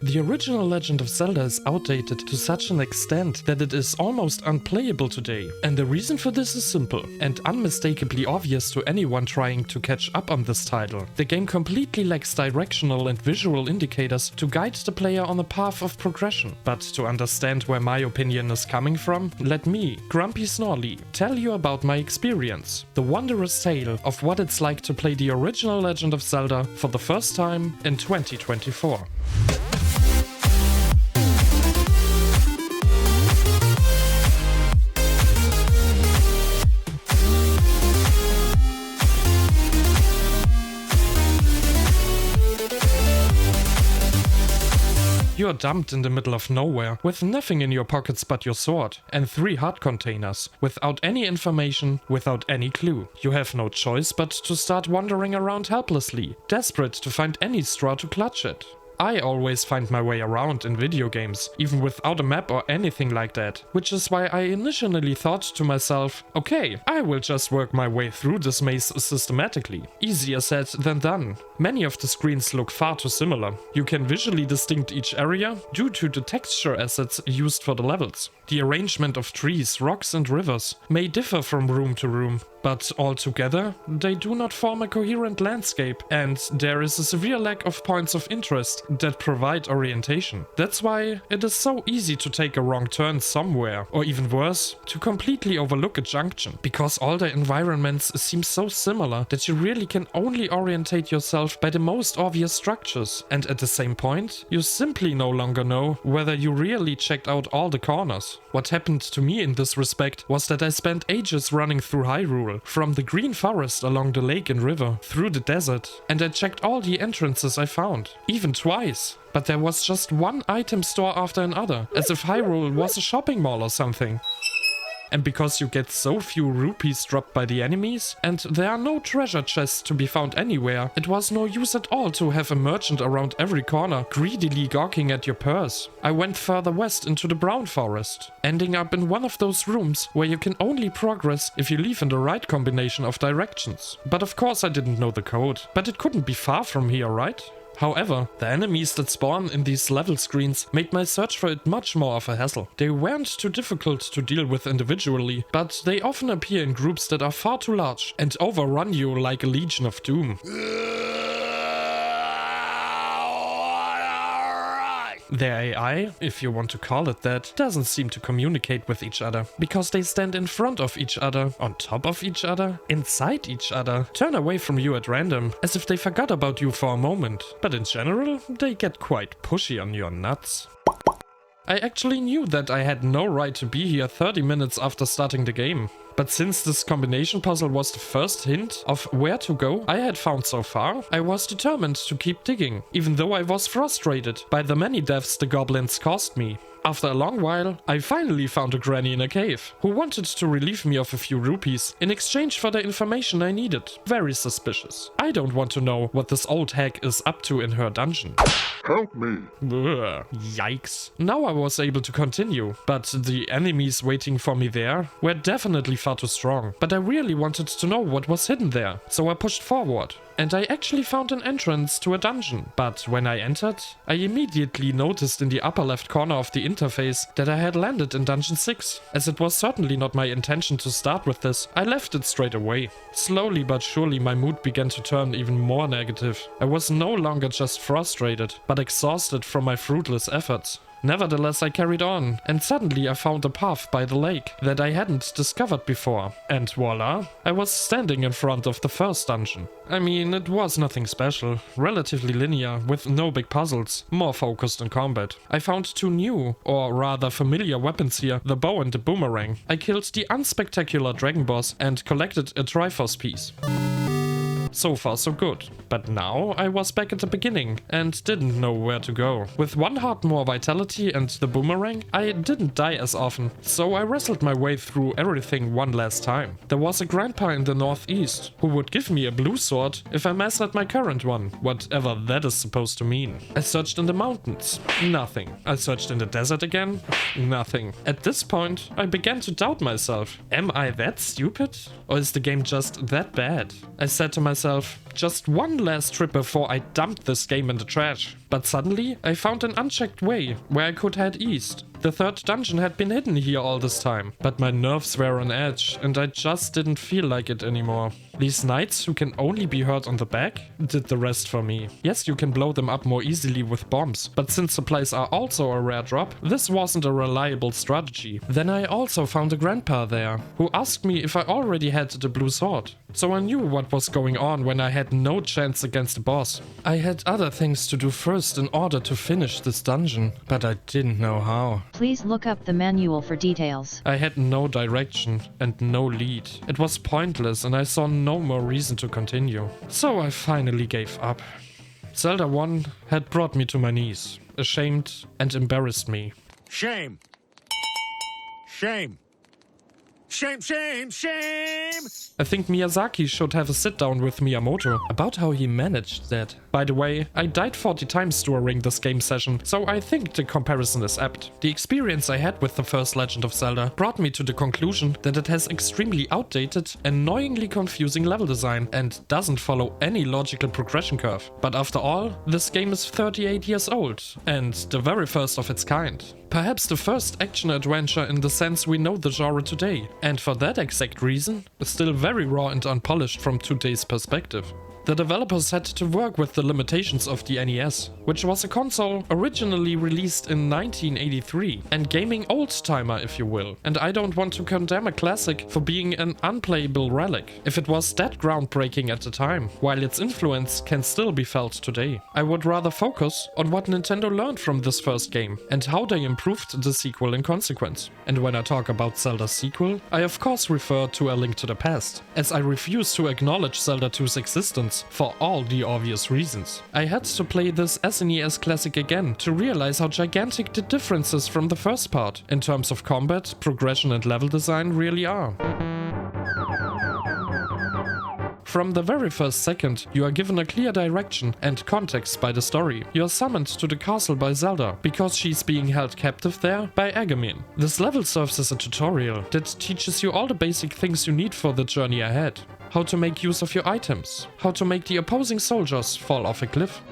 The original Legend of Zelda is outdated to such an extent that it is almost unplayable today. And the reason for this is simple and unmistakably obvious to anyone trying to catch up on this title. The game completely lacks directional and visual indicators to guide the player on a path of progression. But to understand where my opinion is coming from, let me, Grumpy Snorly, tell you about my experience. The wondrous tale of what it's like to play the original Legend of Zelda for the first time in 2024. You are dumped in the middle of nowhere, with nothing in your pockets but your sword, and 3 heart containers, without any information, without any clue. You have no choice but to start wandering around helplessly, desperate to find any straw to clutch at. I always find my way around in video games, even without a map or anything like that, which is why I initially thought to myself, okay, I will just work my way through this maze systematically. Easier said than done. Many of the screens look far too similar. You can visually distinguish each area due to the texture assets used for the levels. The arrangement of trees, rocks and rivers may differ from room to room, but altogether they do not form a coherent landscape, and there is a severe lack of points of interest that provide orientation. That's why it is so easy to take a wrong turn somewhere, or even worse, to completely overlook a junction, because all the environments seem so similar that you really can only orientate yourself by the most obvious structures, and at the same point, you simply no longer know whether you really checked out all the corners. What happened to me in this respect was that I spent ages running through Hyrule, from the green forest along the lake and river, through the desert, and I checked all the entrances I found, even twice. But there was just one item store after another, as if Hyrule was a shopping mall or something. And because you get so few rupees dropped by the enemies, and there are no treasure chests to be found anywhere, it was no use at all to have a merchant around every corner greedily gawking at your purse. I went further west into the brown forest, ending up in one of those rooms where you can only progress if you leave in the right combination of directions. But of course I didn't know the code, but it couldn't be far from here, right? However, the enemies that spawn in these level screens made my search for it much more of a hassle. They weren't too difficult to deal with individually, but they often appear in groups that are far too large and overrun you like a Legion of Doom. Their AI, if you want to call it that, doesn't seem to communicate with each other, because they stand in front of each other, on top of each other, inside each other, turn away from you at random, as if they forgot about you for a moment. But in general, they get quite pushy on your nuts. I actually knew that I had no right to be here 30 minutes after starting the game. But since this combination puzzle was the first hint of where to go I had found so far, I was determined to keep digging, even though I was frustrated by the many deaths the goblins caused me. After a long while, I finally found a granny in a cave, who wanted to relieve me of a few rupees in exchange for the information I needed. Very suspicious. I don't want to know what this old hag is up to in her dungeon. Help me! Ugh, yikes. Now I was able to continue, but the enemies waiting for me there were definitely far too strong. But I really wanted to know what was hidden there, so I pushed forward. And I actually found an entrance to a dungeon. But when I entered, I immediately noticed in the upper left corner of the interface that I had landed in Dungeon 6. As it was certainly not my intention to start with this, I left it straight away. Slowly but surely my mood began to turn even more negative. I was no longer just frustrated, but exhausted from my fruitless efforts. Nevertheless, I carried on, and suddenly I found a path by the lake that I hadn't discovered before. And voila, I was standing in front of the first dungeon. I mean, it was nothing special, relatively linear, with no big puzzles, more focused on combat. I found 2 new, or rather familiar weapons here, the bow and the boomerang. I killed the unspectacular dragon boss and collected a Triforce piece. So far so good. But now I was back at the beginning and didn't know where to go. With 1 heart more vitality and the boomerang, I didn't die as often, so I wrestled my way through everything one last time. There was a grandpa in the northeast who would give me a blue sword if I mastered my current one, whatever that is supposed to mean. I searched in the mountains. Nothing. I searched in the desert again. Nothing. At this point, I began to doubt myself. Am I that stupid? Or is the game just that bad? I said to myself, myself, just one last trip before I dumped this game in the trash. But suddenly, I found an unchecked way where I could head east. The third dungeon had been hidden here all this time, but my nerves were on edge and I just didn't feel like it anymore. These knights who can only be hurt on the back did the rest for me. Yes, you can blow them up more easily with bombs, but since supplies are also a rare drop, this wasn't a reliable strategy. Then I also found a grandpa there, who asked me if I already had the blue sword. So I knew what was going on when I had no chance against the boss. I had other things to do first in order to finish this dungeon, but I didn't know how. Please look up the manual for details. I had no direction and no lead. It was pointless and I saw no more reason to continue. So I finally gave up. Zelda 1 had brought me to my knees, ashamed and embarrassed me. Shame. Shame. Shame, shame, shame! I think Miyazaki should have a sit down with Miyamoto about how he managed that. By the way, I died 40 times during this game session, so I think the comparison is apt. The experience I had with the first Legend of Zelda brought me to the conclusion that it has extremely outdated, annoyingly confusing level design and doesn't follow any logical progression curve. But after all, this game is 38 years old and the very first of its kind. Perhaps the first action-adventure in the sense we know the genre today, and for that exact reason, still very raw and unpolished from today's perspective. The developers had to work with the limitations of the NES, which was a console originally released in 1983, and gaming old-timer if you will. And I don't want to condemn a classic for being an unplayable relic, if it was that groundbreaking at the time, while its influence can still be felt today. I would rather focus on what Nintendo learned from this first game, and how they improved the sequel in consequence. And when I talk about Zelda's sequel, I of course refer to A Link to the Past, as I refuse to acknowledge Zelda 2's existence for all the obvious reasons. I had to play this SNES classic again to realize how gigantic the differences from the first part, in terms of combat, progression and level design, really are. From the very first second, you are given a clear direction and context by the story. You are summoned to the castle by Zelda, because she's being held captive there by Agamemnon. This level serves as a tutorial that teaches you all the basic things you need for the journey ahead. How to make use of your items, how to make the opposing soldiers fall off a cliff.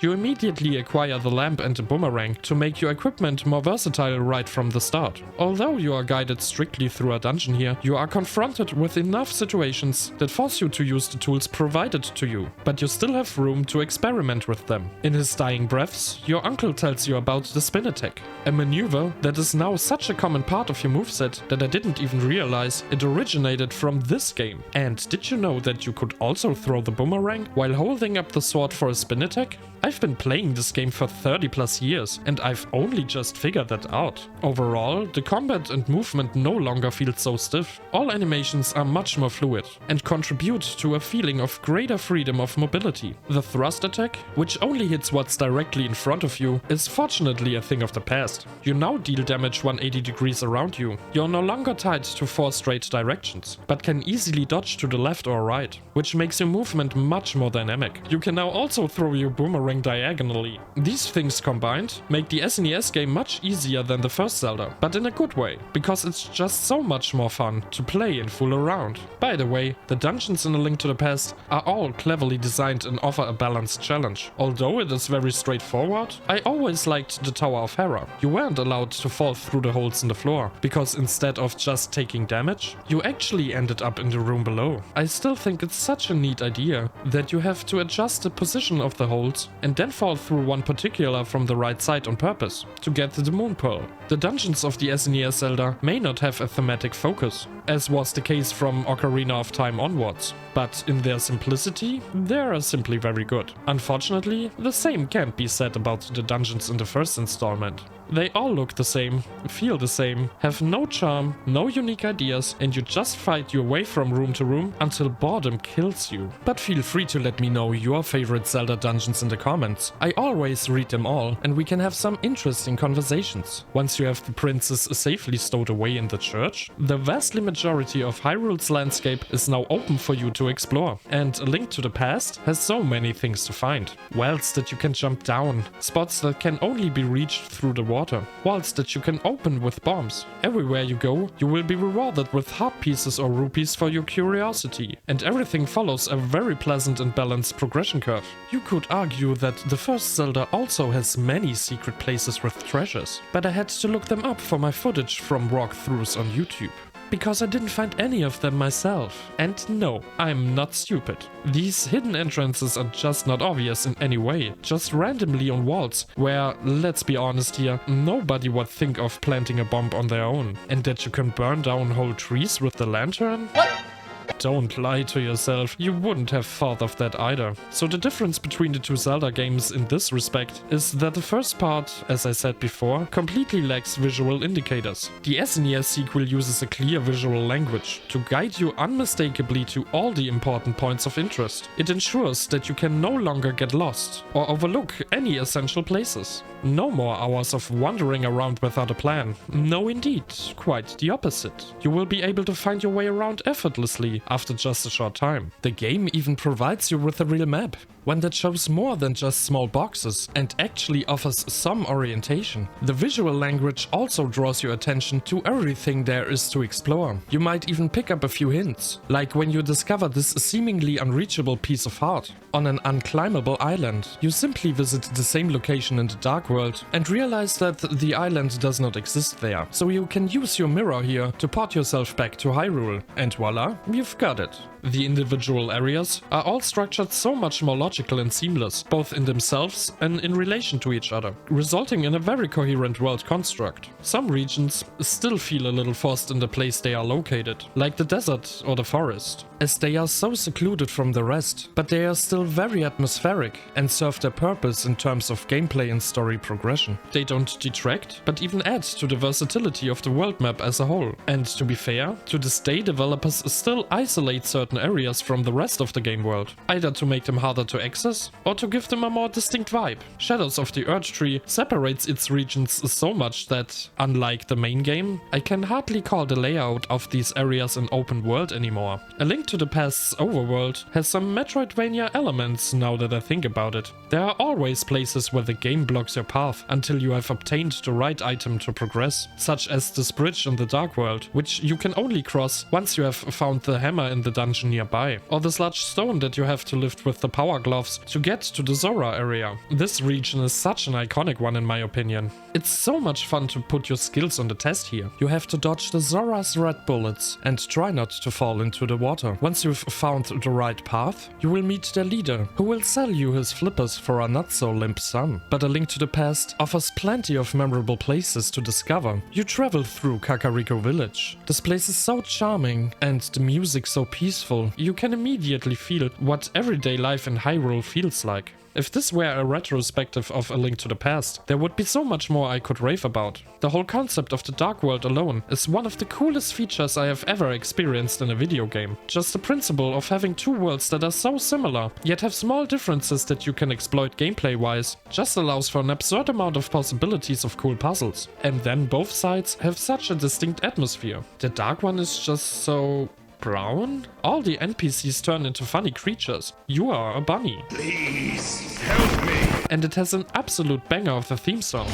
You immediately acquire the lamp and the boomerang to make your equipment more versatile right from the start. Although you are guided strictly through a dungeon here, you are confronted with enough situations that force you to use the tools provided to you, but you still have room to experiment with them. In his dying breaths, your uncle tells you about the spin attack, a maneuver that is now such a common part of your moveset that I didn't even realize it originated from this game. And did you know that you could also throw the boomerang while holding up the sword for a spin attack? I've been playing this game for 30 plus years and I've only just figured that out. Overall, the combat and movement no longer feel so stiff. All animations are much more fluid and contribute to a feeling of greater freedom of mobility. The thrust attack, which only hits what's directly in front of you, is fortunately a thing of the past. You now deal damage 180 degrees around you. You're no longer tied to 4 straight directions, but can easily dodge to the left or right, which makes your movement much more dynamic. You can now also throw your boomerang diagonally. These things combined make the SNES game much easier than the first Zelda, but in a good way, because it's just so much more fun to play and fool around. By the way, the dungeons in A Link to the Past are all cleverly designed and offer a balanced challenge. Although it is very straightforward, I always liked the Tower of Hera. You weren't allowed to fall through the holes in the floor, because instead of just taking damage, you actually ended up in the room below. I still think it's such a neat idea that you have to adjust the position of the holes and then fall through one particular from the right side on purpose to get the Moon Pearl. The dungeons of the SNES Zelda may not have a thematic focus, as was the case from Ocarina of Time onwards, but in their simplicity, they are simply very good. Unfortunately, the same can't be said about the dungeons in the first installment. They all look the same, feel the same, have no charm, no unique ideas, and you just fight your way from room to room until boredom kills you. But feel free to let me know your favorite Zelda dungeons in the comments. comments. I always read them all, and we can have some interesting conversations. Once you have the princess safely stowed away in the church, the vastly majority of Hyrule's landscape is now open for you to explore. And A Link to the Past has so many things to find. Wells that you can jump down, spots that can only be reached through the water, walls that you can open with bombs. Everywhere you go, you will be rewarded with heart pieces or rupees for your curiosity, and everything follows a very pleasant and balanced progression curve. You could argue that the first Zelda also has many secret places with treasures, but I had to look them up for my footage from walkthroughs on YouTube, because I didn't find any of them myself. And no, I'm not stupid. These hidden entrances are just not obvious in any way, just randomly on walls, where, let's be honest here, nobody would think of planting a bomb on their own. And that you can burn down whole trees with the lantern? What? Don't lie to yourself, you wouldn't have thought of that either. So the difference between the two Zelda games in this respect is that the first part, as I said before, completely lacks visual indicators. The SNES sequel uses a clear visual language to guide you unmistakably to all the important points of interest. It ensures that you can no longer get lost or overlook any essential places. No more hours of wandering around without a plan. No indeed, quite the opposite. You will be able to find your way around effortlessly after just a short time. The game even provides you with a real map, one that shows more than just small boxes and actually offers some orientation. The visual language also draws your attention to everything there is to explore. You might even pick up a few hints, like when you discover this seemingly unreachable piece of heart on an unclimbable island. You simply visit the same location in the Dark World and realize that the island does not exist there. So you can use your mirror here to port yourself back to Hyrule, and voila, you've got it. The individual areas are all structured so much more logical and seamless, both in themselves and in relation to each other, resulting in a very coherent world construct. Some regions still feel a little forced in the place they are located, like the desert or the forest, as they are so secluded from the rest, but they are still very atmospheric and serve their purpose in terms of gameplay and story progression. They don't detract, but even add to the versatility of the world map as a whole. And to be fair, to this day developers still isolate certain areas from the rest of the game world, either to make them harder to access or to give them a more distinct vibe. Shadows of the Erdtree separates its regions so much that, unlike the main game, I can hardly call the layout of these areas an open world anymore. A Link to the Past's overworld has some Metroidvania elements now that I think about it. There are always places where the game blocks your path until you have obtained the right item to progress, such as this bridge in the Dark World, which you can only cross once you have found the hammer in the dungeon nearby, or this large stone that you have to lift with the power gloves to get to the Zora area. This region is such an iconic one in my opinion. It's so much fun to put your skills on the test here. You have to dodge the Zora's red bullets and try not to fall into the water. Once you've found the right path, you will meet their leader, who will sell you his flippers for a not so limp sum. But A Link to the Past offers plenty of memorable places to discover. You travel through Kakariko Village. This place is so charming and the music so peaceful, you can immediately feel what everyday life in Hyrule feels like. If this were a retrospective of A Link to the Past, there would be so much more I could rave about. The whole concept of the Dark World alone is one of the coolest features I have ever experienced in a video game. Just the principle of having two worlds that are so similar, yet have small differences that you can exploit gameplay-wise, just allows for an absurd amount of possibilities of cool puzzles. And then both sides have such a distinct atmosphere. The Dark one is just so brown? All the NPCs turn into funny creatures. You are a bunny. Please, help me! And it has an absolute banger of a theme song.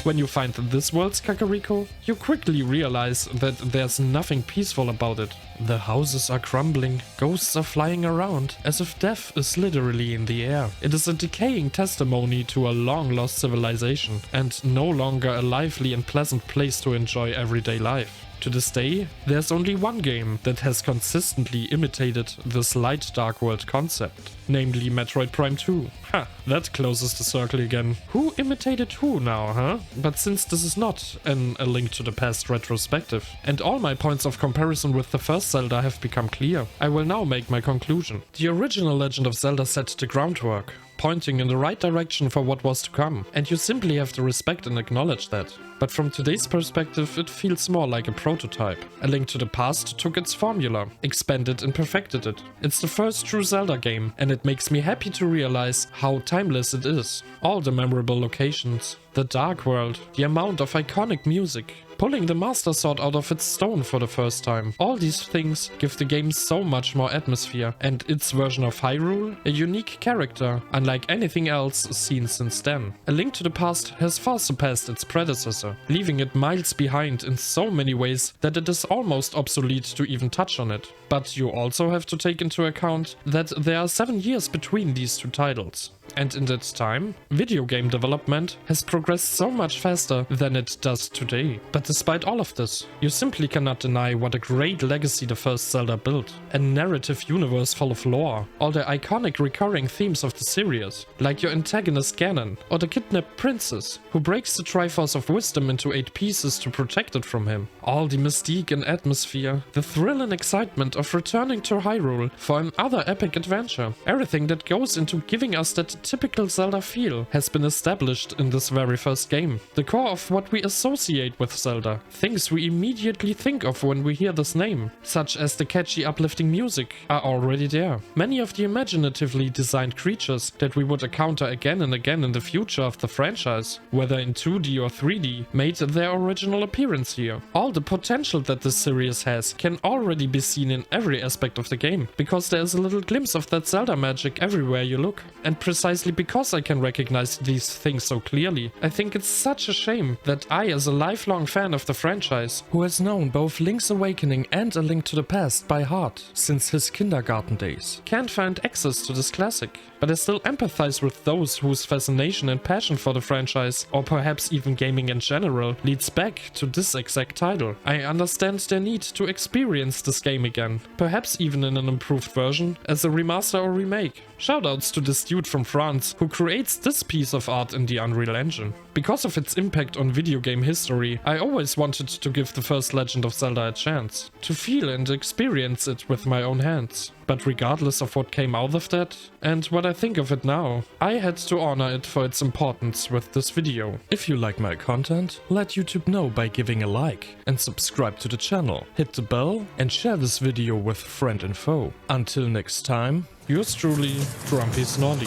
When you find this world's Kakariko, you quickly realize that there's nothing peaceful about it. The houses are crumbling, ghosts are flying around, as if death is literally in the air. It is a decaying testimony to a long-lost civilization, and no longer a lively and pleasant place to enjoy everyday life. To this day, there's only one game that has consistently imitated this light dark world concept, namely Metroid Prime 2. Ha, that closes the circle again. Who imitated who now, huh? But since this is not A Link to the Past retrospective, and all my points of comparison with the first Zelda have become clear, I will now make my conclusion. The original Legend of Zelda set the groundwork, pointing in the right direction for what was to come, and you simply have to respect and acknowledge that. But from today's perspective, it feels more like a prototype. A Link to the Past took its formula, expanded and perfected it. It's the first true Zelda game, and it makes me happy to realize how timeless it is. All the memorable locations, the dark world, the amount of iconic music, pulling the Master Sword out of its stone for the first time. All these things give the game so much more atmosphere, and its version of Hyrule a unique character, unlike anything else seen since then. A Link to the Past has far surpassed its predecessor, leaving it miles behind in so many ways that it is almost obsolete to even touch on it. But you also have to take into account that there are 7 years between these two titles. And in that time, video game development has progressed so much faster than it does today. But despite all of this, you simply cannot deny what a great legacy the first Zelda built. A narrative universe full of lore, all the iconic recurring themes of the series, like your antagonist Ganon, or the kidnapped princess, who breaks the Triforce of Wisdom into 8 pieces to protect it from him. All the mystique and atmosphere, the thrill and excitement of returning to Hyrule for another epic adventure. Everything that goes into giving us that typical Zelda feel has been established in this very first game. The core of what we associate with Zelda, things we immediately think of when we hear this name, such as the catchy uplifting music, are already there. Many of the imaginatively designed creatures that we would encounter again and again in the future of the franchise, whether in 2D or 3D, made their original appearance here. All the potential that this series has can already be seen in every aspect of the game, because there is a little glimpse of that Zelda magic everywhere you look. And precisely because I can recognize these things so clearly, I think it's such a shame that I, as a lifelong fan of the franchise, who has known both Link's Awakening and A Link to the Past by heart since his kindergarten days, can't find access to this classic. But I still empathize with those whose fascination and passion for the franchise, or perhaps even gaming in general, leads back to this exact title. I understand their need to experience this game again, perhaps even in an improved version, as a remaster or remake. Shoutouts to this dude from France who creates this piece of art in the Unreal Engine. Because of its impact on video game history, I always wanted to give the first Legend of Zelda a chance, to feel and experience it with my own hands. But regardless of what came out of that, and what I think of it now, I had to honor it for its importance with this video. If you like my content, let YouTube know by giving a like, and subscribe to the channel, hit the bell, and share this video with friend and foe. Until next time, yours truly, Grumpy Snolly.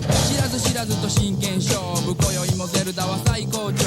知らず知らずと真剣勝負今宵もゼルダは最高潮